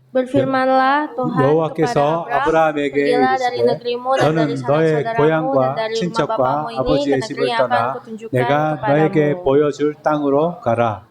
Berfirmanlah Tuhan kepada 여호와께서 Abram, 아브라함에게 pergilah dari 이르시되 negerimu dan dari 너는 sanak 너의 saudaramu dan 고향과 dari rumah 친척과 bapamu ini ke 아버지의 negeri 집을 yang akan 떠나 kutunjukkan 내가 너에게 kepadamu. 보여줄 땅으로 가라.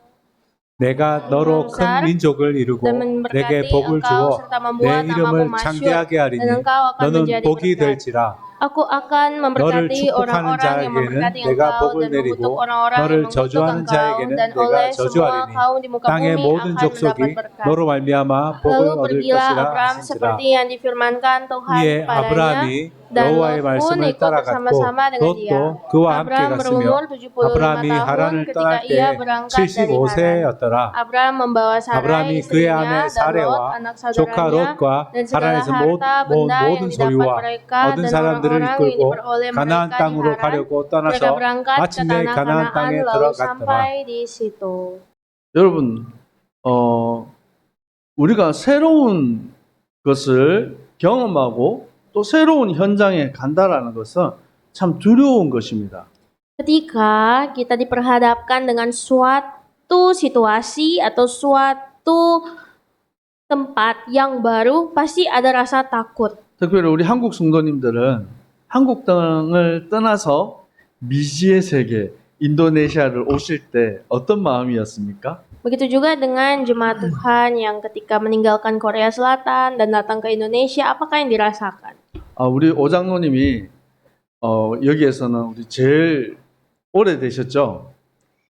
내가 너로 큰 민족을 Dan 이루고 내게 memberkati 복을 engkau 주어 serta 내 membuat namamu 이름을 masyhur, 창대하게 dan 하리니 engkau akan 너는 menjadi 복이 berkat. 될지라. Aku akan 너를 memberkati 축복하는 orang-orang yang memberkati 자에게는 내가 engkau 복을 dan mengutuk 내리고 orang-orang yang 너를 mengutuk 저주하는 engkau, 자에게는 dan 내가 oleh semua 저주하리니 kaum di muka 땅의 bumi 모든 akan mendapat 족속이 berkat. 너로 말미암아 복을 Lalu 얻을 pergilah 것이라 Abram 하신지라. seperti yang difirmankan Tuhan 이에 kepadanya, 아브라함이 dan 여호와의 Lot pun 말씀을 ikut 따라갔고 bersama-sama dengan dia. 롯도 그와 함께 Abram berumur 갔으며 75 아브라함이 tahun 하란을 ketika 떠날 ia 때 berangkat dari Haran. 75세였더라. Abram membawa Sarai 아브라함이 그의 istrinya 아내 dan Lot 사레와 anak 조카 saudaranya 롯과 dan segala 하란에서 harta benda yang 모든 didapat 소유와 mereka 얻은 dan 사람들을 orang-orang yang 이끌고 diperoleh 가나안 mereka di 땅으로 Haran. 가려고 Mereka 떠나서 berangkat ke 마침내 tanah 가나안 Kanaan 땅에 lalu 들어갔더라. sampai di situ. 여러분, 우리가 새로운 것을 경험하고 또 새로운 현장에 간다라는 것은 참 두려운 것입니다. Ketika kita diperhadapkan dengan suatu situasi atau suatu tempat yang baru, pasti ada rasa takut. 특별히 우리 한국 성도님들은 한국 땅을 떠나서 미지의 세계, 인도네시아를 오실 때 어떤 마음이었습니까? Begitu juga dengan jemaat Tuhan yang ketika meninggalkan Korea Selatan dan datang ke Indonesia, apakah yang dirasakan? 우리 오장로님이 여기에서는 우리 제일 오래되셨죠?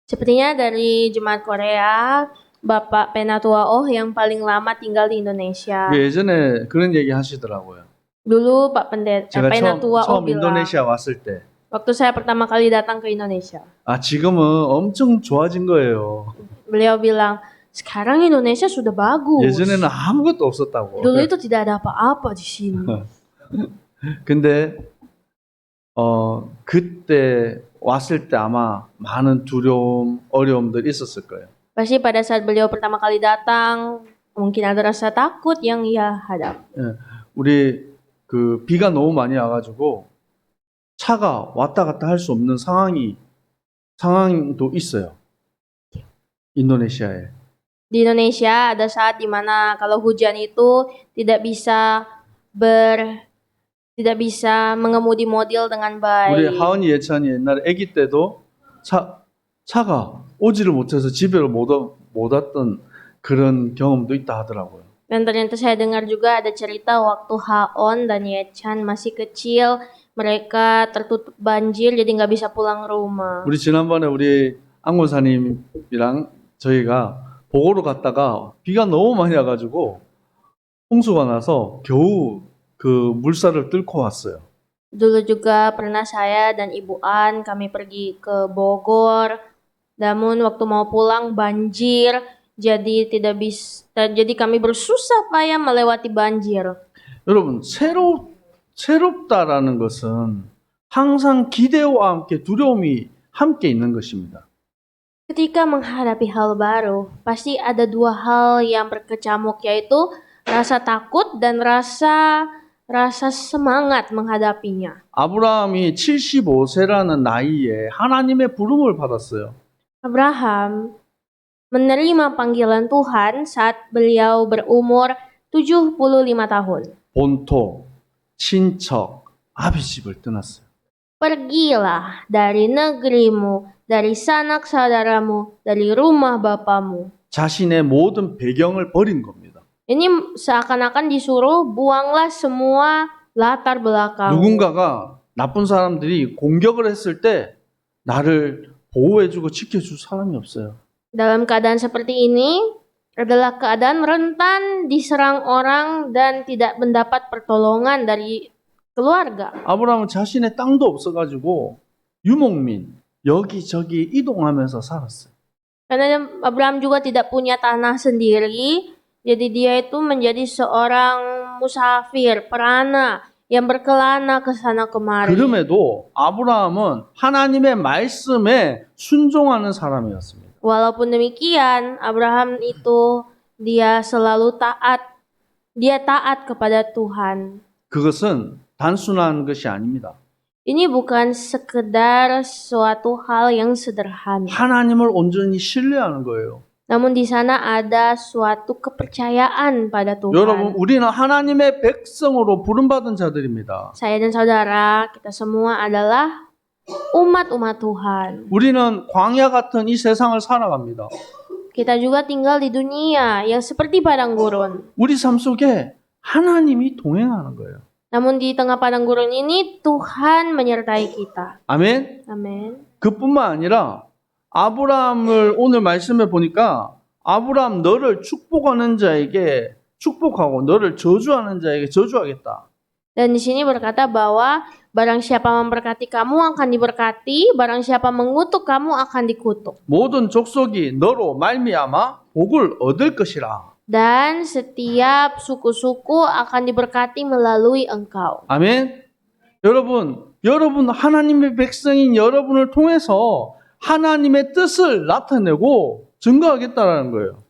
Sepertinya dari jemaat Korea, Bapak Penatua Oh yang paling lama tinggal di Indonesia. 예전에 그런 얘기 하시더라고요. Dulu Pak 제가 Penatua Oh 처음 bilang, 인도네시아 왔을 때, waktu saya pertama kali datang ke Indonesia, 지금은 엄청 좋아진 거예요. beliau bilang, sekarang Indonesia sudah bagus. 예전에는 아무것도 없었다고. Dulu itu tidak ada apa-apa di sini. 근데 그때 왔을 때 아마 많은 두려움, 어려움들이 있었을 거예요. Pasti pada saat beliau pertama kali datang, mungkin ada rasa takut yang ia hadap. 우리 그 비가 너무 많이 와가지고 차가 왔다 갔다 할 수 없는 상황도 있어요. 인도네시아에. Di Indonesia ada saat di mana kalau hujan itu tidak bisa mengemudi mobil dengan 우리 baik. 하은이 예찬이 옛날에 아기 때도 차가 오지를 못해서 집에 못 왔던 그런 경험도 있다 하더라고요. Dan ternyata saya dengar juga ada cerita waktu Haon dan Yechan masih kecil, mereka tertutup banjir jadi nggak bisa pulang rumah. 우리 지난번에 우리 안고사님이랑 저희가 보고로 갔다가 비가 너무 많이 와가지고 홍수가 나서 겨우 그 물살을 뚫고 왔어요. Dulu juga pernah saya dan Ibu An kami pergi ke Bogor, namun waktu mau pulang banjir, jadi kami bersusah payah melewati banjir. 여러분 새롭다라는 것은 항상 기대와 함께 두려움이 함께 있는 것입니다. Ketika menghadapi hal baru, pasti ada dua hal yang berkecamuk, yaitu rasa takut dan rasa semangat menghadapinya. 아브라함이 75세라는 나이에 하나님의 부름을 받았어요. Abraham menerima panggilan Tuhan saat beliau berumur 75 tahun. 본토, 친척, 아비 집을 떠났어요. Pergilah dari negerimu, dari sanak saudaramu, dari rumah bapamu. 자신의 모든 배경을 버린 겁니다. Ini seakan-akan disuruh buanglah semua latar belakang. 누군가가 나쁜 사람들이 공격을 했을 때 나를 보호해주고 지켜줄 사람이 없어요. Dalam keadaan seperti ini adalah keadaan rentan diserang orang dan tidak mendapat pertolongan dari keluarga. 아브라함은 자신의 땅도 없어가지고 유목민 여기저기 이동하면서 살았어요. Karena Abraham juga tidak punya tanah sendiri, jadi dia itu menjadi seorang musafir, perana yang berkelana ke sana kemari. 그럼에도 아브라함은 하나님의 말씀에 순종하는 사람이었습니다. Walaupun demikian, Abraham itu dia selalu taat. Dia taat kepada Tuhan. 그것은 단순한 것이 아닙니다. Ini bukan sekedar suatu hal yang sederhana. 하나님을 온전히 신뢰하는 거예요. Namun di sana ada suatu kepercayaan pada 여러분, Tuhan. 우리는 하나님의 백성으로 부름받은 자들입니다. Saya dan saudara, kita semua adalah umat-umat Tuhan. 우리는 광야 같은 이 세상을 살아갑니다. Kita juga tinggal di dunia yang seperti padang gurun. 우리 삶 속에 하나님이 동행하는 거예요. Namun di tengah padang gurun ini Tuhan menyertai kita. 아멘. Amin. 그뿐만 아니라 아브라함을 오늘 말씀해 보니까 아브라함 너를 축복하는 자에게 축복하고 너를 저주하는 자에게 저주하겠다. Dan di sini berkata bahwa barang siapa memberkati kamu akan diberkati, barang siapa mengutuk kamu akan dikutuk. 모든 족속이 너로 말미암아 복을 얻을 것이라. Dan setiap suku-suku akan diberkati melalui engkau. 아멘. 여러분 하나님의 백성인 여러분을 통해서 하나님의 뜻을 나타내고 증거하겠다라는 거예요.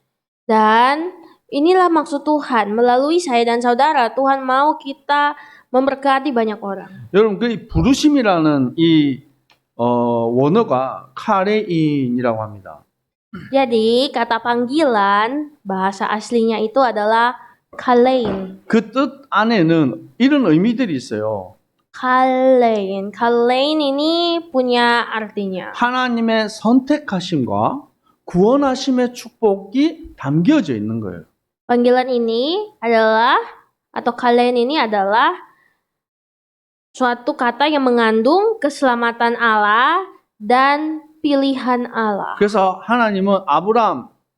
Dan inilah maksud Tuhan, melalui saya dan saudara, Tuhan mau kita memberkati banyak orang. 여러분 그 부르심이라는 이 원어가 카레인이라고 합니다. Jadi kata panggilan bahasa aslinya itu adalah kalein. 그 뜻 안에는 이런 의미들이 있어요. Kalein. Kalein ini punya artinya. 하나님의 선택하심과 구원하심의 축복이 담겨져 있는 거예요. Panggilan ini adalah atau kalein ini adalah suatu kata yang mengandung keselamatan Allah dan pilihan Allah. 그래서 하나님은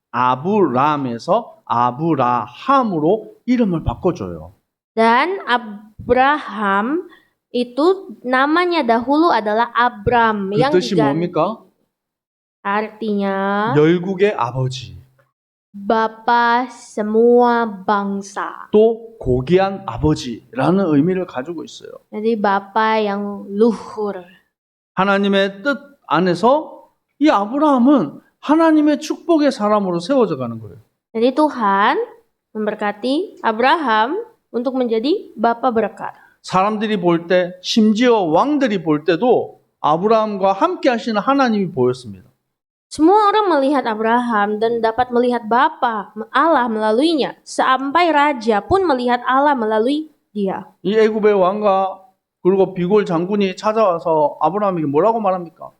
아브람에서 아브라함으로 이름을 바꿔줘요. Dan Abraham itu namanya dahulu adalah Abram 그 yang 뜻이 diganti. 뭡니까? Artinya 열국의 아버지, Bapa semua bangsa. 또 고귀한 아버지라는 의미를 가지고 있어요. Jadi Bapa yang luhur. 하나님의 뜻 안에서 이 아브라함은 하나님의 축복의 사람으로 세워져 가는 거예요. Jadi Tuhan memberkati Abraham untuk menjadi bapa berkat. 사람들이 볼 때, 심지어 왕들이 볼 때도 아브라함과 함께 하시는 하나님이 보였습니다. Semua orang melihat Abraham dan dapat melihat Bapa Allah melaluinya. Sampai raja pun melihat Allah melalui dia. 이 애굽의 왕과 그리고 비골 장군이 찾아와서 아브라함에게 뭐라고 말합니까?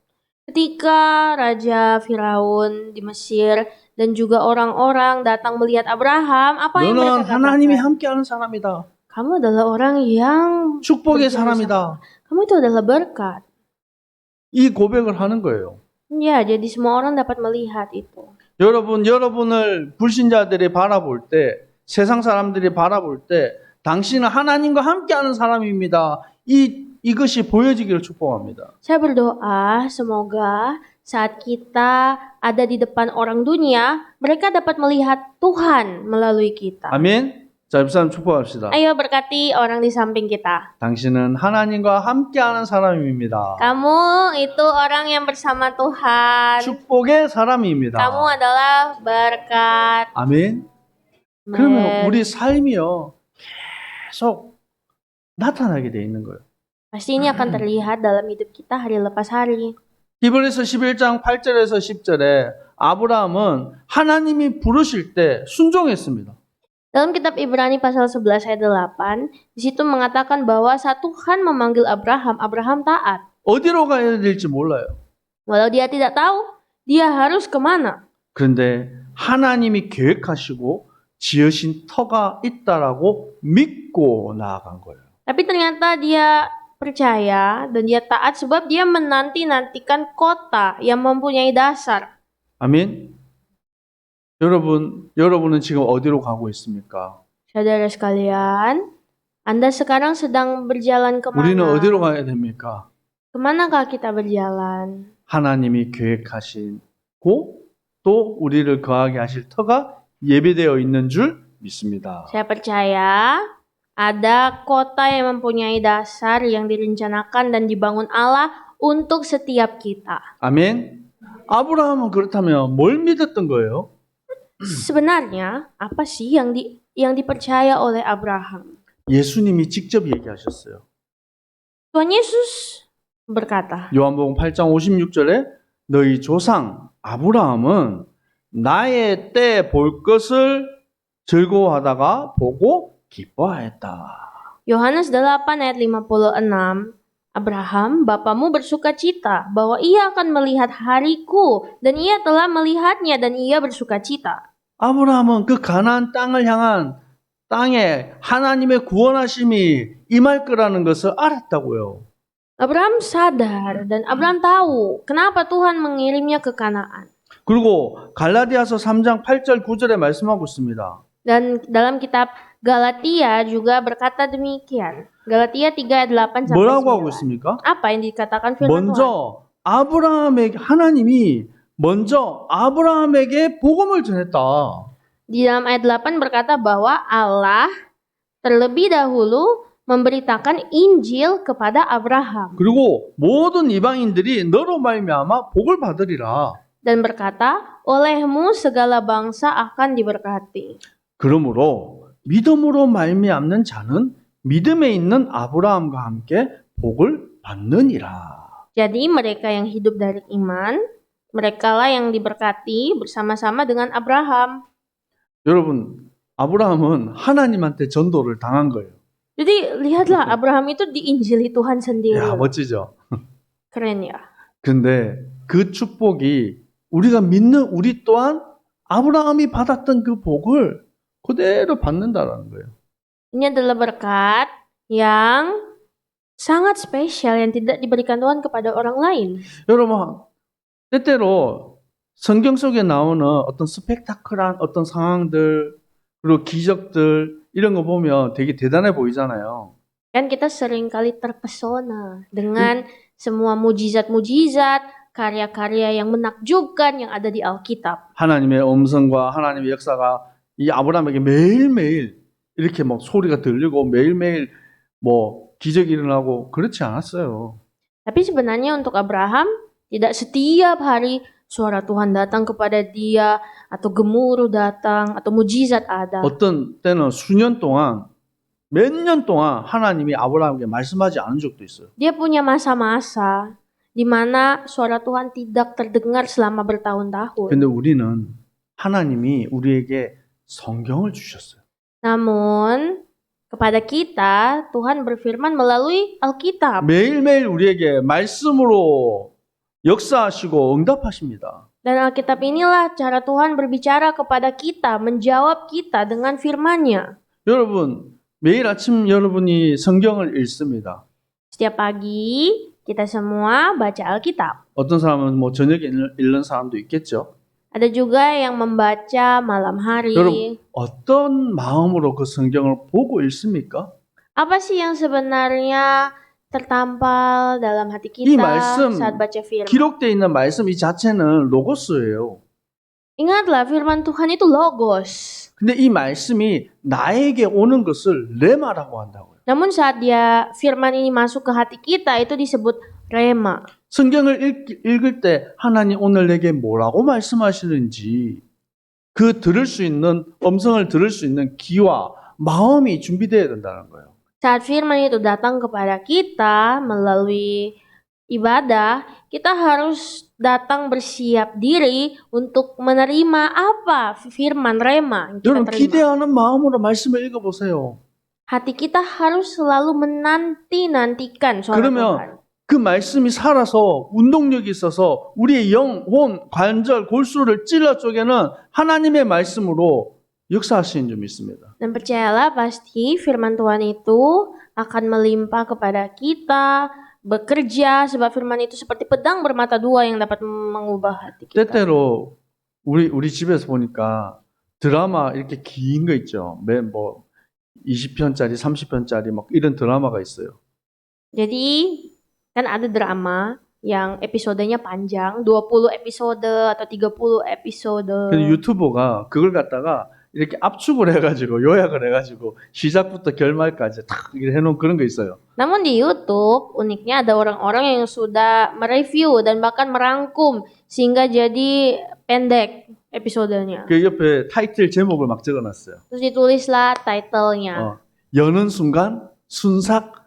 Ketika Raja Firaun di Mesir dan juga orang-orang datang melihat Abraham, apa yang 너는 mereka 하나님이 katakan? 함께하는 사람이다. Kamu adalah orang yang 축복의 berjasa. 사람이다. Kamu itu adalah berkat. 이 고백을 하는 거예요. Ya, jadi semua orang dapat melihat itu. 여러분을 불신자들이 바라볼 때, 세상 사람들이 바라볼 때, 당신은 하나님과 함께하는 사람입니다. 이것이 보여지기를 축복합니다. Saya berdoa semoga saat kita ada di depan orang dunia, mereka dapat melihat Tuhan melalui kita. 아멘. 자, 입사람 축복합시다. Ayo berkati orang di samping kita. 당신은 하나님과 함께하는 사람입니다. Kamu itu orang yang bersama Tuhan. 축복의 사람입니다. Kamu adalah berkat. 아멘. 그러면 우리 삶이요 계속 나타나게 돼 있는 거예요. Pasti ini akan terlihat dalam hidup kita hari lepas hari. 히브리서 11장 8절에서 10절에 아브라함은 하나님이 부르실 때 순종했습니다. Dalam kitab Ibrani pasal 11 ayat 8, di situ mengatakan bahwa saat Tuhan memanggil Abraham, Abraham taat. 어디로 가야 될지 몰라요. Walau dia tidak tahu, dia harus kemana. 그런데 하나님이 계획하시고 지으신 터가 있다라고 믿고 나아간 거예요. Tapi ternyata dia percaya dan dia taat sebab dia menanti-nantikan kota yang mempunyai dasar. 아멘. 여러분은 지금 어디로 가고 있습니까? Saudara sekalian, Anda sekarang sedang berjalan 우리는 kemana? 어디로 가야 됩니까? Kemanakah kita berjalan? 하나님이 계획하시고 또 우리를 거하게 하실 터가 예비되어 있는 줄 믿습니다. Saya percaya ada kota yang mempunyai dasar yang direncanakan dan dibangun Allah untuk setiap kita. 아멘. 아브라함은 그렇다면 뭘 믿었던 거예요? Sebenarnya apa sih yang dipercaya oleh Abraham? 예수님이 직접 얘기하셨어요. Tuhan Yesus berkata, 요한복음 8장 56절에 너희 조상 아브라함은 나의 때 볼 것을 즐거워하다가 보고 기뻐하였다. Yohanes 8 ayat 56. Abraham, bapamu bersuka cita bahwa ia akan melihat hariku dan ia telah melihatnya dan ia bersuka cita. 아브라함은 그 가나안 땅을 향한 땅에 하나님의 구원하심이 임할 거라는 것을 알았다고요. Abraham sadar dan Abraham tahu kenapa Tuhan mengirimnya ke Kanaan. 그리고 갈라디아서 3장 8절 9절에 말씀하고 있습니다. Dan dalam kitab Galatia juga berkata demikian. Galatia 3 ayat 8 sampai 뭐라고 하고 9. 있습니까? Apa yang dikatakan firman Tuhan? 먼저 하나님이 먼저 아브라함에게 복음을 전했다. Di dalam ayat 8 berkata bahwa Allah terlebih dahulu memberitakan Injil kepada Abraham 그리고 모든 이방인들이 너로 말미암아 복을 받으리라. dan berkata, olehmu segala bangsa akan diberkati. 그러므로 믿음으로 말미암는 자는 믿음에 있는 아브라함과 함께 복을 받느니라. Jadi mereka yang hidup dari iman, merekalah yang diberkati bersama-sama dengan Abraham. 여러분, 아브라함은 하나님한테 전도를 당한 거예요. Jadi lihatlah Abraham itu diinjili Tuhan sendiri. 야, 멋지죠? Keren ya. 근데 그 축복이 우리가 믿는 우리 또한 아브라함이 받았던 그 복을 그대로 받는다라는 거예요. Ini adalah berkat yang sangat spesial yang tidak diberikan Tuhan kepada orang lain. 여러분, 때때로 성경 속에 나오는 어떤 스펙타클한 어떤 상황들 그리고 기적들 이런 거 보면 되게 대단해 보이잖아요. Kan kita seringkali terpesona dengan semua mujizat-mujizat, karya-karya yang menakjubkan yang ada di Alkitab. 하나님의 음성과 하나님의 역사가 이 아브라함에게 매일매일 이렇게 막 소리가 들리고 매일매일 뭐 기적이 일어나고 그렇지 않았어요. Tapi sebenarnya untuk Abraham tidak setiap hari suara Tuhan datang kepada dia atau gemuruh datang atau mujizat ada. 어떤 때는 수년 동안 몇 년 동안 하나님이 아브라함에게 말씀하지 않은 적도 있어요. Dia punya masa-masa di mana suara Tuhan tidak terdengar selama bertahun-tahun. 근데 우리는 하나님이 우리에게 성경을 주셨어요. Namun kepada kita Tuhan berfirman melalui Alkitab. 매일매일 우리에게 말씀으로 역사하시고 응답하십니다. Dan Alkitab inilah cara Tuhan berbicara kepada kita, menjawab kita dengan firman-Nya. 여러분, 매일 아침 여러분이 성경을 읽습니다. Setiap pagi kita semua baca Alkitab. 어떤 사람은 뭐 저녁에 읽는 사람도 있겠죠. Ada juga yang membaca malam hari. 여러분, 어떤 마음으로 그 성경을 보고 읽습니까? Apa sih yang sebenarnya tertampal dalam hati 이 kita 말씀, saat baca firman? 기록되어 있는 말씀 이 자체는 로고스예요. Ingatlah firman Tuhan itu logos. 근데 이 말씀이 나에게 오는 것을 레마라고 한다고요. Namun saat firman ini masuk ke hati kita itu disebut rema. 성경을 읽을 때 하나님 오늘 내게 뭐라고 말씀하시는지 그 들을 수 있는 음성을 들을 수 있는 귀와 마음이 준비되어야 된다는 거예요. Saat firman itu datang kepada kita melalui ibadah, kita harus datang bersiap diri untuk menerima apa firman rema yang kita 여러분 terima. 기대하는 마음으로 말씀을 읽어보세요. Hati kita harus selalu menanti-nantikan suara 그러면 Tuhan. 그 말씀이 살아서 운동력이 있어서 우리의 영, 혼, 관절, 골수를 찔러 쪼개는 하나님의 말씀으로 역사하시는 줄 믿습니다. Dan percayalah pasti firman Tuhan itu akan melimpah kepada kita, bekerja, sebab firman itu seperti pedang bermata dua yang dapat mengubah hati kita. 때때로 우리 집에서 보니까 드라마 이렇게 긴 거 있죠. 뭐 20편짜리, 30편짜리 막 이런 드라마가 있어요. Jadi kan ada drama yang episodenya panjang, 20 episode atau 30 episode. 근데 유튜버가 그걸 갖다가 이렇게 압축을 해가지고 요약을 해가지고 시작부터 결말까지 탁 이렇게 해놓은 그런 거 있어요. Namun di YouTube uniknya ada orang-orang yang sudah mereview dan bahkan merangkum sehingga jadi pendek episodenya. 그 옆에 타이틀 제목을 막 적어놨어요. Terus ditulislah title-nya. 여는 순간 순삭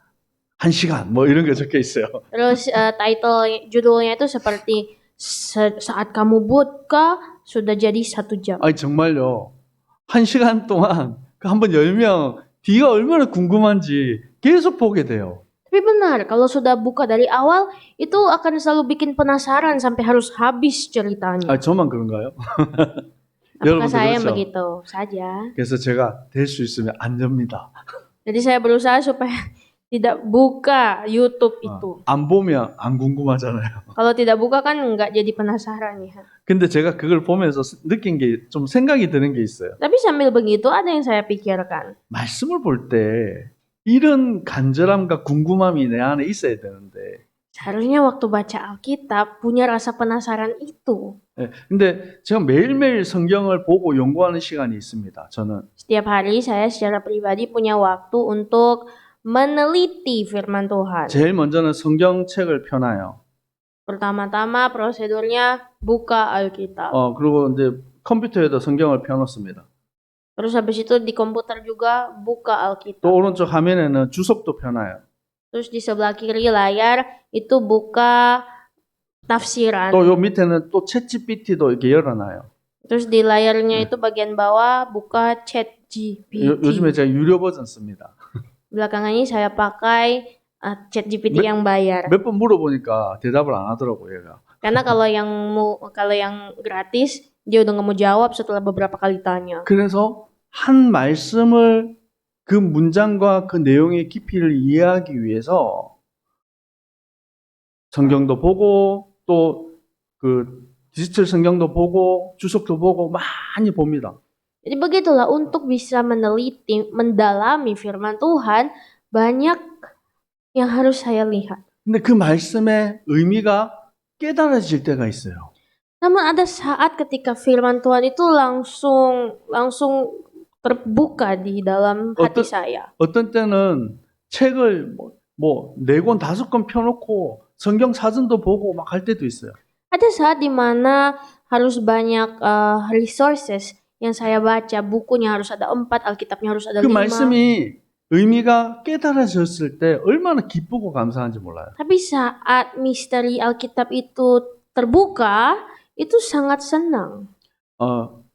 1시간 뭐 이런 게 적혀 있어요. Terus title judulnya itu seperti saat kamu buka sudah jadi 1 jam. 아니 정말요. 1시간 동안 그 한번 열면 뒤가 얼마나 궁금한지 계속 보게 돼요. Tapi benar, kalau sudah buka dari awal, itu akan selalu bikin penasaran sampai harus habis ceritanya. 아, 저만 그런가요? Apakah saya yang 그렇죠? begitu saja? 그래서 제가 될 수 있으면 안 엽니다. Jadi saya berusaha supaya tidak buka YouTube itu. 안 보면 안 궁금하잖아요. Kalau tidak buka kan nggak jadi penasaran ya. 근데 제가 그걸 보면서 느낀 게 좀 생각이 드는 게 있어요. Tapi sambil begitu ada yang saya pikirkan. 말씀을 볼 때 이런 간절함과 궁금함이 내 안에 있어야 되는데. Seharusnya waktu baca Alkitab punya rasa penasaran itu. 예, 근데 제가 매일매일 성경을 보고 연구하는 시간이 있습니다. 저는. Setiap hari saya secara pribadi punya waktu untuk meneliti firman Tuhan. 제일 먼저는 성경책을 펴놔요. Pertama-tama prosedurnya buka Alkitab. 그리고 이제 컴퓨터에도 성경을 펴놓습니다. Terus habis itu di komputer juga buka 또 Alkitab. 오른쪽 화면에는 주석도 펴놔요. Terus di sebelah kiri layar itu buka tafsiran. 또 요 밑에는 또 챗GPT도 이렇게 열어놔요. Terus di layarnya itu bagian bawah buka chat GPT. 요즘에 제가 유료 버전 씁니다. Belakangan ini saya pakai chat GPT yang bayar. 몇 번 물어보니까 대답을 안 하더라고요, 얘가. Karena kalau yang gratis dia udah nggak mau jawab setelah beberapa kali tanya. 그래서 한 말씀을 그 문장과 그 내용의 깊이를 이해하기 위해서 성경도 보고 또 그 디지털 성경도 보고 주석도 보고 많이 봅니다. Jadi begitulah untuk bisa meneliti, mendalami firman Tuhan banyak yang harus saya lihat. 근데 그 말씀의 의미가 깨달아질 때가 있어요. Namun ada saat ketika firman Tuhan itu langsung terbuka di dalam hati saya. 어떤 때는 책을 뭐 4권, 5권 펴놓고 성경 사전도 보고 막 할 때도 있어요. Ada saat di mana harus banyak resources yang saya baca, bukunya harus ada 4, Alkitabnya harus ada 그 5. 말씀이 의미가 깨달아졌을 때 얼마나 기쁘고 감사한지 몰라요. Tapi saat misteri Alkitab itu terbuka, itu sangat senang.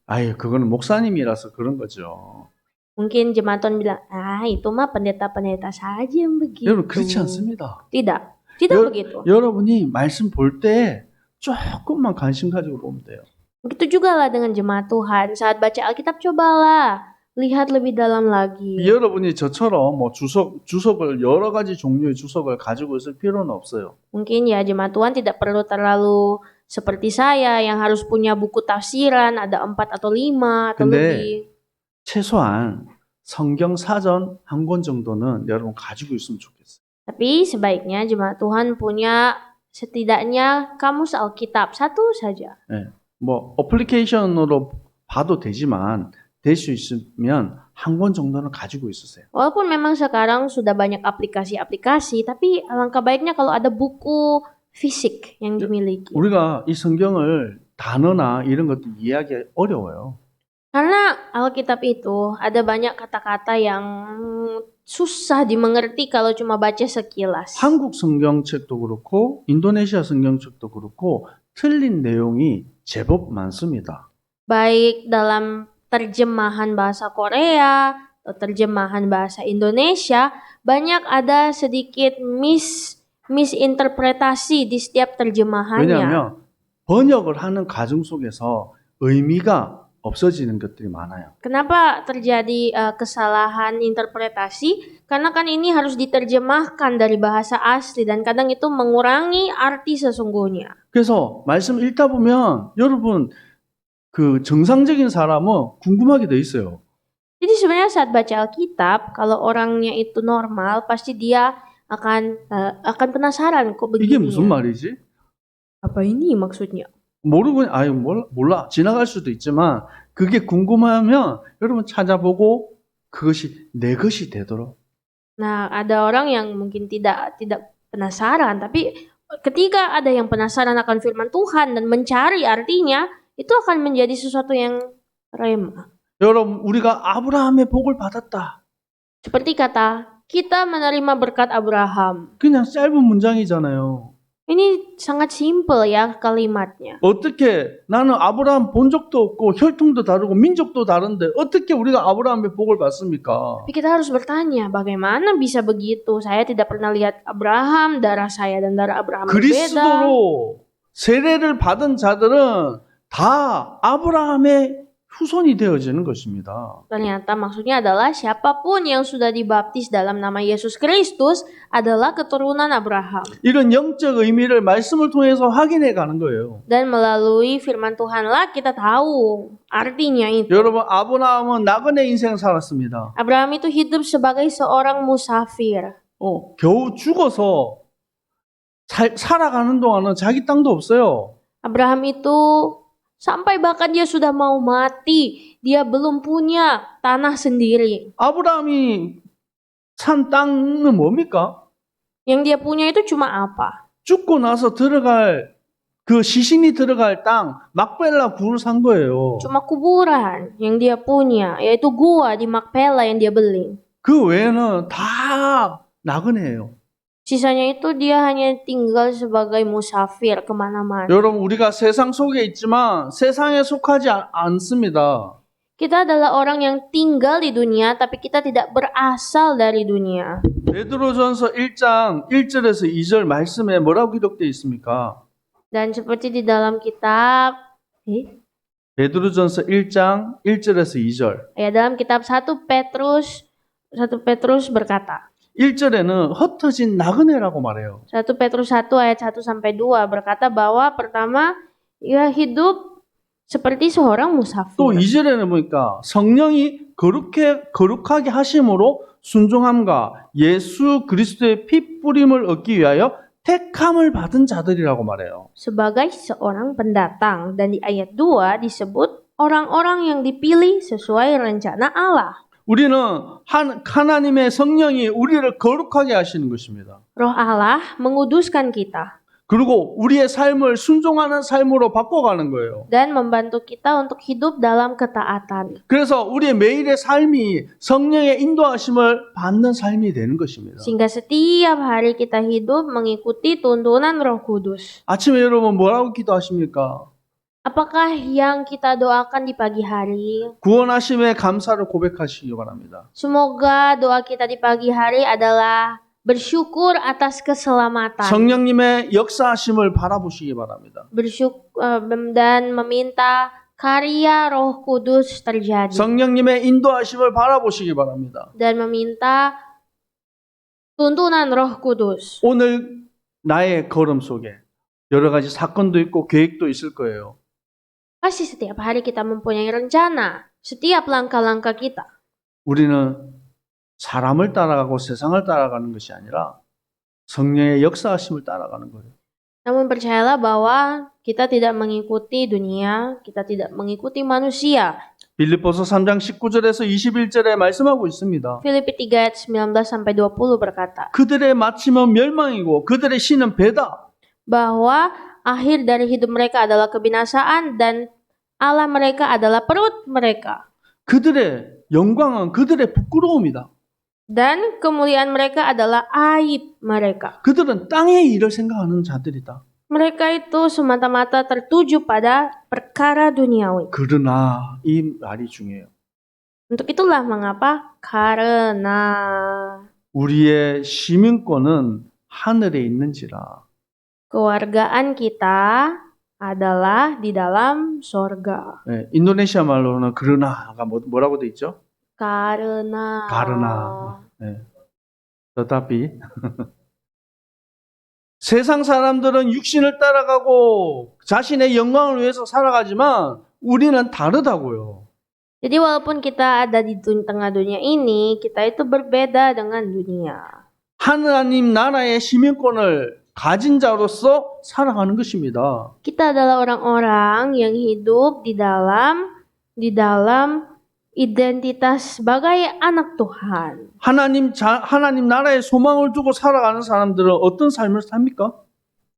아유, 그거는 목사님이라서 그런 거죠. Mungkin jemaatan bilang, itu mah pendeta-pendeta saja yang begitu. 여러분 그렇지 않습니다. Tidak begitu. 여러분이 말씀 볼 때 조금만 관심 가지고 보면 돼요. Begitu juga lah dengan jemaat Tuhan. Saat baca Alkitab cobalah lihat lebih dalam lagi. 여러분이 저처럼 뭐 주석을 여러 가지 종류의 주석을 가지고 있을 필요는 없어요. Mungkin ya jemaat Tuhan tidak perlu terlalu seperti saya yang harus punya buku tafsiran ada 4 atau 5 atau 근데 lebih. 최소한 성경 사전 한 권 정도는 여러분 가지고 있으면 좋겠어요. Tapi sebaiknya jemaat Tuhan punya setidaknya kamus Alkitab 1 saja. 네. 뭐 어플리케이션으로 봐도 되지만 될 수 있으면 한 권 정도는 가지고 있으세요. Walaupun memang sekarang sudah banyak aplikasi-aplikasi, tapi alangkah baiknya kalau ada buku fisik yang dimiliki. 우리가 이 성경을 단어나 이런 것도 이해하기 어려워요. Karena Alkitab itu ada banyak kata-kata yang susah dimengerti kalau cuma baca sekilas. 한국 성경책도 그렇고 인도네시아 성경책도 그렇고 틀린 내용이 제법 많습니다. Baik dalam terjemahan bahasa Korea atau terjemahan bahasa Indonesia, banyak ada sedikit misinterpretasi di setiap terjemahannya. 왜냐하면 번역을 하는 과정 속에서 의미가 없어지는 것들이 많아요. Kenapa terjadi kesalahan interpretasi? Karena kan ini harus diterjemahkan dari bahasa asli dan kadang itu mengurangi arti sesungguhnya. 그래서 말씀 읽다 보면 여러분 그 정상적인 사람은 궁금하게 돼 있어요. Jadi sebenarnya saat baca Alkitab, kalau orangnya itu normal, pasti dia akan penasaran kok begini. 이게 무슨 말이지? Apa ini maksudnya? 모르고 아유 몰라 지나갈 수도 있지만 그게 궁금하면 여러분 찾아보고 그것이 내 것이 되도록. Nah, ada orang yang mungkin tidak penasaran, tapi ketika ada yang penasaran akan firman Tuhan dan mencari artinya, itu akan menjadi sesuatu yang rema. 여러분 우리가 아브라함의 복을 받았다. Seperti kata, kita menerima berkat Abraham. 그냥 짧은 문장이잖아요. Ini sangat simpel ya kalimatnya. 어떻게 나는 아브라함 본 적도 없고 혈통도 다르고 민족도 다른데 어떻게 우리가 아브라함의 복을 받습니까? Tapi kita harus bertanya, bagaimana bisa begitu? Saya tidak pernah lihat Abraham, darah saya dan darah Abraham berbeda. 그리스도로 세례를 받은 자들은 다 아브라함의 후손이 되어지는 것입니다. Ternyata maksudnya adalah siapapun yang sudah dibaptis dalam nama Yesus Kristus adalah keturunan Abraham. 이런 영적 의미를 말씀을 통해서 확인해 가는 거예요. Dan melalui firman Tuhanlah kita tahu artinya itu. 여러분, 아브라함은 나그네 인생 살았습니다. Abraham itu hidup sebagai seorang musafir. 겨우 죽어서 살아가는 동안은 자기 땅도 없어요. Abraham itu sampai bahkan dia sudah mau mati, dia belum punya tanah sendiri. 아브라함이 산 땅은 뭡니까? Yang dia punya itu cuma apa? 죽고 나서 들어갈 그 시신이 들어갈 땅 막벨라 굴을 산 거예요. Cuma kuburan yang dia punya, yaitu gua di Makpela yang dia beli. 그 외에는 다 나그네예요. Sisanya itu dia hanya tinggal sebagai musafir kemana-mana. 여러분, 우리가 세상 속에 있지만 세상에 속하지 않습니다. Kita adalah orang yang tinggal di dunia, tapi kita tidak berasal dari dunia. 베드로전서 1장 1절에서 2절 말씀에 뭐라고 기록되어 있습니까? Dan seperti di dalam kitab, 베드로전서 1장 1절에서 2절. ya dalam kitab 1 Petrus berkata, 1절에는 흩어진 나그네라고 말해요. 1 Petrus 1 ayat 1 sampai 2 berkata bahwa pertama ia hidup seperti seorang musafir. 또 2절에는 보니까 성령이 거룩하게 하심으로 순종함과 예수 그리스도의 피 뿌림을 얻기 위하여 택함을 받은 자들이라고 말해요. Sebagai seorang pendatang, dan di ayat 2 disebut orang-orang yang dipilih sesuai rencana Allah. 우리는 하나님의 성령이 우리를 거룩하게 하시는 것입니다. Roh Allah menguduskan kita 그리고 우리의 삶을 순종하는 삶으로 바꿔가는 거예요. dan membantu kita untuk hidup dalam ketaatan. 그래서 우리의 매일의 삶이 성령의 인도하심을 받는 삶이 되는 것입니다. Sehingga setiap hari kita hidup mengikuti tuntunan Roh Kudus. 아침에 여러분 뭐라고 기도하십니까? Apakah yang kita doakan di pagi hari? 구원하심에 감사를 고백하시기 바랍니다. Semoga doa kita di pagi hari adalah bersyukur atas keselamatan. 성령님의 역사하심을 바라보시기 바랍니다. Dan meminta karya Roh Kudus terjadi. 성령님의 인도하심을 바라보시기 바랍니다. Dan meminta tuntunan Roh Kudus. 오늘 나의 걸음 속에 여러 가지 사건도 있고 계획도 있을 거예요. Pasti setiap hari kita mempunyai rencana. Setiap langkah-langkah kita. 우리는 사람을 따라가고 세상을 따라가는 것이 아니라 성령의 역사하심을 따라가는 거예요. Namun percayalah bahwa kita tidak mengikuti dunia, kita tidak mengikuti manusia. 빌립보서 3장 19절에서 21절에 말씀하고 있습니다. Filipi 3 ayat 19 sampai 20 berkata, 그들의 마침은 멸망이고 그들의 신은 배다. bahwa akhir dari hidup mereka adalah kebinasaan dan Allah mereka adalah perut mereka. 그들의 영광은 그들의 부끄러움이다. Dan kemuliaan mereka adalah aib mereka. 그들은 땅의 일을 생각하는 자들이다. Mereka itu semata-mata tertuju pada perkara duniawi. 그러나 이 말이 중요해요. Untuk itulah mengapa karena 우리의 시민권은 하늘에 있는지라. kewargaan kita adalah di dalam sorga. 네, 인도네시아 말로는 그러나가 뭐라고 돼 있죠? Karena. 네. tetapi 세상 사람들은 육신을 따라가고 자신의 영광을 위해서 살아가지만 우리는 다르다고요. Jadi walaupun kita ada di tengah dunia ini, kita itu berbeda dengan dunia. 하나님 나라의 시민권을 가진 자로서 살아가는 것입니다. Kita adalah orang-orang yang hidup di dalam identitas sebagai anak Tuhan. 하나님 나라의 소망을 두고 살아가는 사람들은 어떤 삶을 삽니까?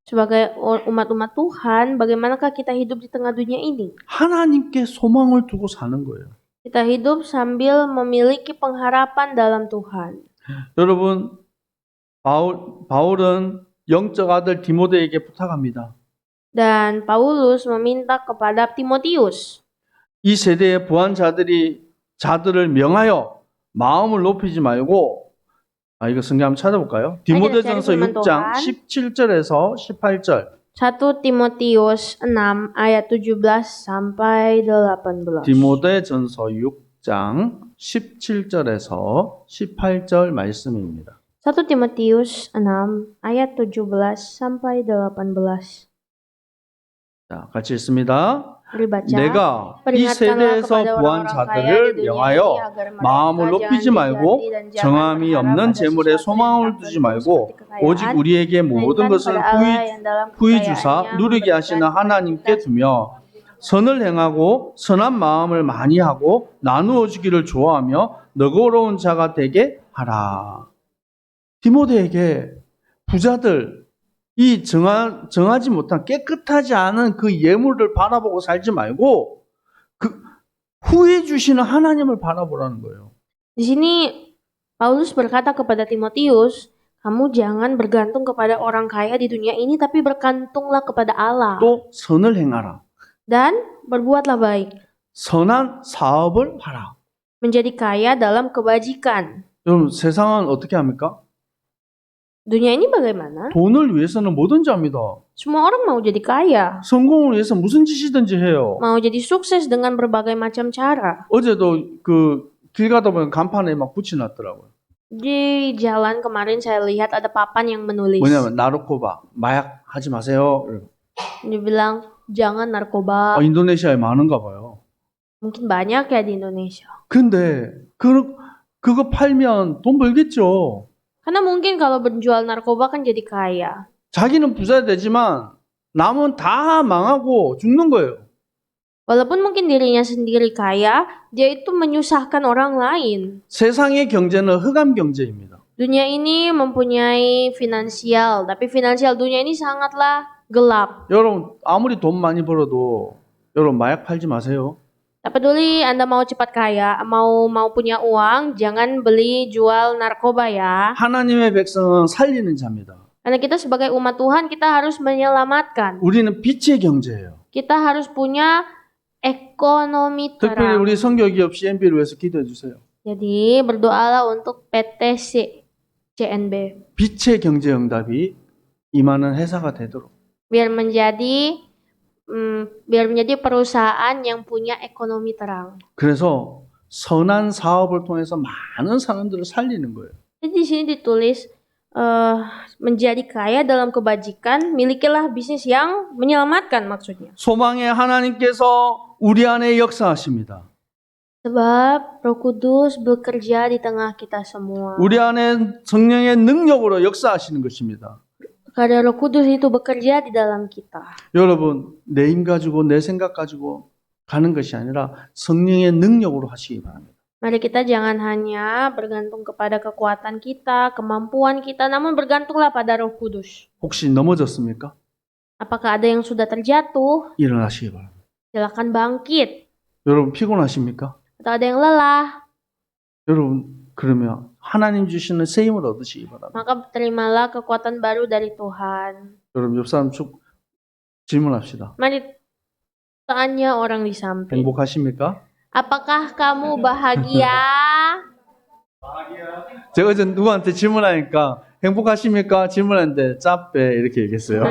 Sebagai umat-umat Tuhan, bagaimanakah kita hidup di tengah dunia ini? 하나님께 소망을 두고 사는 거예요. Kita hidup sambil memiliki pengharapan dalam Tuhan. 여러분, 바울은 영적 아들 디모데에게 부탁합니다. Dan Paulus meminta kepada Timotius. 이 세대의 부한 자들을 명하여 마음을 높이지 말고, 이거 성경 한번 찾아볼까요? 디모데전서 firman 6장 Tuhan. 17절에서 18절. 1 Timotius 6 ayat 17 sampai 18. 디모데전서 6장 17절에서 18절 말씀입니다. 1 Timotius 6 ayat 17 sampai 18. 자, 같이 읽습니다. Mari baca. 내가 이 Peringatkanlah 세대에서 kepada 부한 orang-orang kaya di 자들을 dunia ini 명하여 agar mereka 마음을 jangan 높이지 말고 dijati dan jangan 정함이 berharap 없는 pada 재물에 sesuatu yang 소망을 tak 두지 tentu 말고 seperti kekayaan, 오직 우리에게 모든 melainkan 것을 kepada Allah yang dalam 후히 kekayaannya 주사 누리게 memberikan 하시는 kepada 하나님께 kita 두며 선을 행하고 선한 마음을 많이 하고 나누어 주기를 좋아하며 너그러운 자가 되게 하라. 디모데에게 부자들 이 정하지 못한 깨끗하지 않은 그 예물을 바라보고 살지 말고 그 후해 주시는 하나님을 바라보라는 거예요. Di sini Paulus berkata kepada Timotius, kamu jangan bergantung kepada orang kaya di dunia ini, tapi bergantunglah kepada Allah. 또 선을 행하라. Dan berbuatlah baik. 선한 사업을 하라. Menjadi kaya dalam kebajikan. 여러분 세상은 어떻게 합니까? Dunia ini bagaimana? 돈을 위해서는 뭐든지 합니다. Semua orang mau jadi kaya. 성공을 위해서 무슨 짓이든지 해요. Mau jadi sukses dengan berbagai macam cara. 어제도 길 가다 보면 간판에 막 붙여놨더라고요. Di jalan kemarin saya lihat ada papan yang menulis. 뭐냐면 나르코바 마약 하지 마세요. Dia bilang jangan narkoba. 인도네시아에 많은가 봐요. Mungkin banyak ya di Indonesia. 근데 그거 팔면 돈 벌겠죠. Karena mungkin kalau berjual narkoba kan jadi kaya. 자기는 부자 되지만 남은 다 망하고 죽는 거예요. Walaupun mungkin dirinya sendiri kaya, dia itu menyusahkan orang lain. 세상의 경제는 흑암 경제입니다. Dunia ini mempunyai finansial, tapi finansial dunia ini sangatlah gelap. 여러분 아무리 돈 많이 벌어도 여러분 마약 팔지 마세요. Tak peduli Anda mau cepat kaya, mau punya uang, jangan beli jual narkoba ya. 하나님의 백성은 살리는 자입니다. Karena kita sebagai umat Tuhan, kita harus menyelamatkan. 우리는 빛의 경제예요. Kita harus punya ekonomi 특별히 terang. 우리 선교기업 CNB를 위해서 기도해 주세요. Jadi berdoalah untuk PT CNB. 빛의 경제 응답이 임하는 회사가 되도록. Biar menjadi perusahaan yang punya ekonomi terang. 그래서 선한 사업을 통해서 많은 사람들을 살리는 거예요. Jadi di sini ditulis menjadi kaya dalam kebajikan, milikilah bisnis yang menyelamatkan maksudnya. 소망의 하나님께서 우리 안에 역사하십니다. Sebab Roh Kudus bekerja di tengah kita semua. 우리 안에 성령의 능력으로 역사하시는 것입니다. Karena Roh Kudus itu bekerja di dalam kita. 여러분, 내 힘 가지고 내 생각 가지고 가는 것이 아니라 성령의 능력으로 하시기 바랍니다. Mari kita jangan hanya bergantung kepada kekuatan kita, kemampuan kita, namun bergantunglah pada Roh Kudus. 혹시 넘어졌습니까? Apakah ada yang sudah terjatuh? 일어나시기 바랍니다. Silakan bangkit. 여러분 피곤하십니까? Atau ada yang lelah, 여러분 그러면 하나님 주시는 새 힘을 얻으시기 바랍니다. maka terimalah kekuatan baru dari Tuhan. 여러분 옆 사람 쭉 질문합시다. Mari tanya orang di samping. 행복하십니까? Apakah kamu bahagia? 제가 어제 누구한테 질문하니까 행복하십니까? 질문했는데 짭배 이렇게 얘기했어요.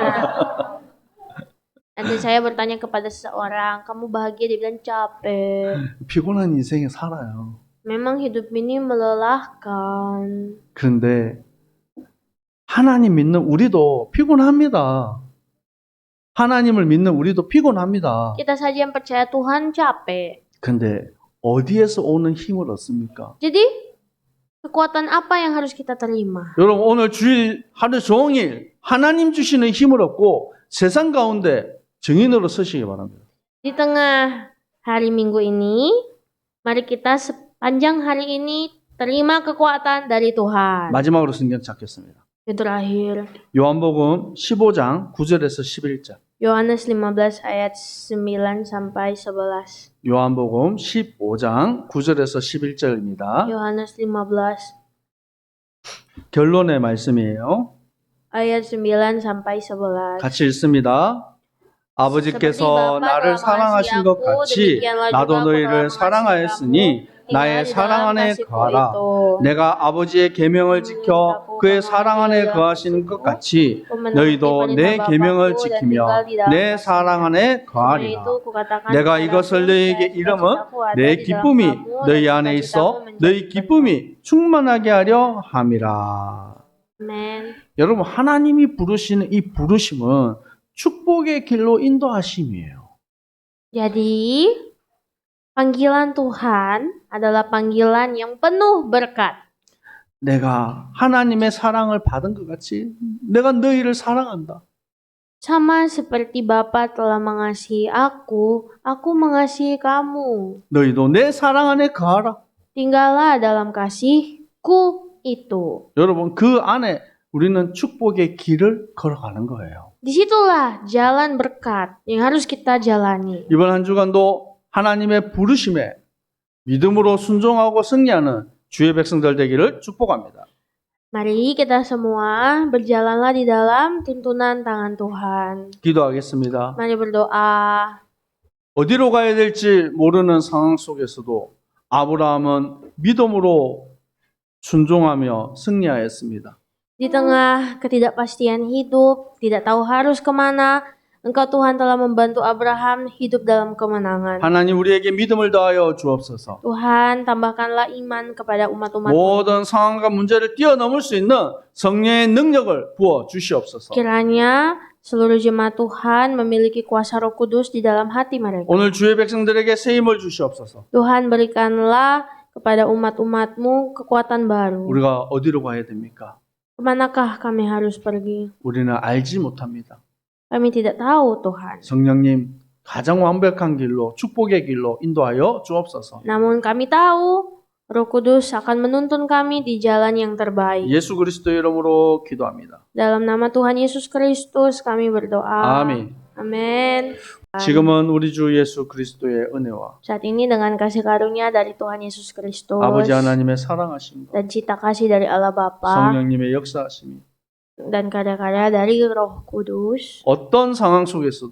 Nanti saya bertanya kepada seseorang, kamu bahagia? Dia bilang capek. 피곤한 인생에 살아요. Memang hidup ini melelahkan. 그런데 하나님 믿는 우리도 피곤합니다. 하나님을 믿는 우리도 피곤합니다. Kita saja yang percaya Tuhan capek. 근데 어디에서 오는 힘을 얻습니까? Jadi kekuatan apa yang harus kita terima? 여러분 오늘 주일 하루 종일 하나님 주시는 힘을 얻고 세상 가운데 증인으로 서시기 바랍니다. Di tengah hari Minggu ini, mari kita sepanjang hari ini terima kekuatan dari Tuhan. 마지막으로 성경 찾겠습니다. Yang terakhir, 요한복음 15장 9절에서 11절. Yohanes 15 ayat 9 sampai 11. 요한복음 15장 9절에서 11절입니다. Yohanes 15. 결론의 말씀이에요. ayat 9 sampai 11. 같이 읽습니다. 아버지께서 Seperti Bapa 나를 telah 사랑하신 mengasihi 것 aku, 같이 demikianlah juga 나도 aku telah 너희를 mengasihi 사랑하였으니 kamu. 나의 Tinggallah di 사랑 dalam 안에 kasihku 거하라. itu. 내가 아버지의 계명을 지켜 그의 사랑 안에 거하시는 것 같이 너희도 내 계명을 지키며 내 사랑 안에 Karena itu 거하리라. kukatakan 내가 kepadamu, 이것을 너희에게 이름은 sukacitaku ada 내 di dalam 기쁨이 kamu, 너희 dan 안에 sukacitamu 있어 menjadi 너희 penuh. 기쁨이 충만하게 하려 함이라. Amen. 여러분, 하나님이 부르시는 이 부르심은 축복의 길로 인도하심이에요. Jadi, panggilan Tuhan adalah panggilan yang penuh berkat. 내가 하나님의 사랑을 받은 것 같이 내가 너희를 사랑한다. Sama seperti Bapa telah mengasihi aku mengasihi kamu. 너희도 내 사랑 안에 거하라. Tinggallah dalam kasihku itu. 여러분, 그 안에 우리는 축복의 길을 걸어가는 거예요. Disitulah jalan berkat yang harus kita jalani. 이번 한 주간도 하나님의 부르심에 믿음으로 순종하고 승리하는 주의 백성들 되기를 축복합니다. Mari kita semua berjalanlah di dalam tuntunan tangan Tuhan. 기도하겠습니다. Mari berdoa. 어디로 가야 될지 모르는 상황 속에서도 아브라함은 믿음으로 순종하며 승리하였습니다. Di tengah ketidakpastian hidup, tidak tahu harus kemana, Engkau Tuhan telah membantu Abraham hidup dalam kemenangan. 하나님 우리에게 믿음을 더하여 주옵소서. Tuhan, tambahkanlah iman kepada umat-umat. 모든 상황과 문제를 뛰어넘을 수 있는 성령의 능력을 부어 주시옵소서. Kiranya seluruh jemaat Tuhan memiliki kuasa Roh Kudus di dalam hati mereka. 오늘 주의 백성들에게 새 힘을 주시옵소서. Tuhan, berikanlah kepada umat-umat-Mu kekuatan baru. 우리가 어디로 가야 됩니까? Kemanakah kami harus pergi? 우리는 알지 못합니다. Kami tidak tahu, Tuhan. 성령님 가장 완벽한 길로 축복의 길로 인도하여 주옵소서. Namun kami tahu Roh Kudus akan menuntun kami di jalan yang terbaik. 예수 그리스도의 이름으로 기도합니다. Dalam nama Tuhan Yesus Kristus kami berdoa. 아멘. Amin. 지금은 우리 주 예수 그리스도의 은혜와 Saat ini dengan kasih karunia dari Tuhan Yesus Kristus 아버지 하나님의 사랑하심과 dan cita kasih dari Allah Bapa 성령님의 역사하심이 dan karya-karya dari Roh Kudus 어떤 상황 속에서도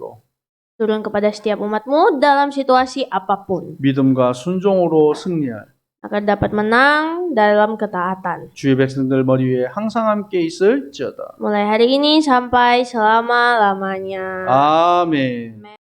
turun kepada setiap umatmu dalam situasi apapun 믿음과 순종으로 승리할 agar dapat menang dalam ketaatan. 주의 백성들 머리 위에 항상 함께 있을지어다. Mulai hari ini sampai selama-lamanya. 아멘.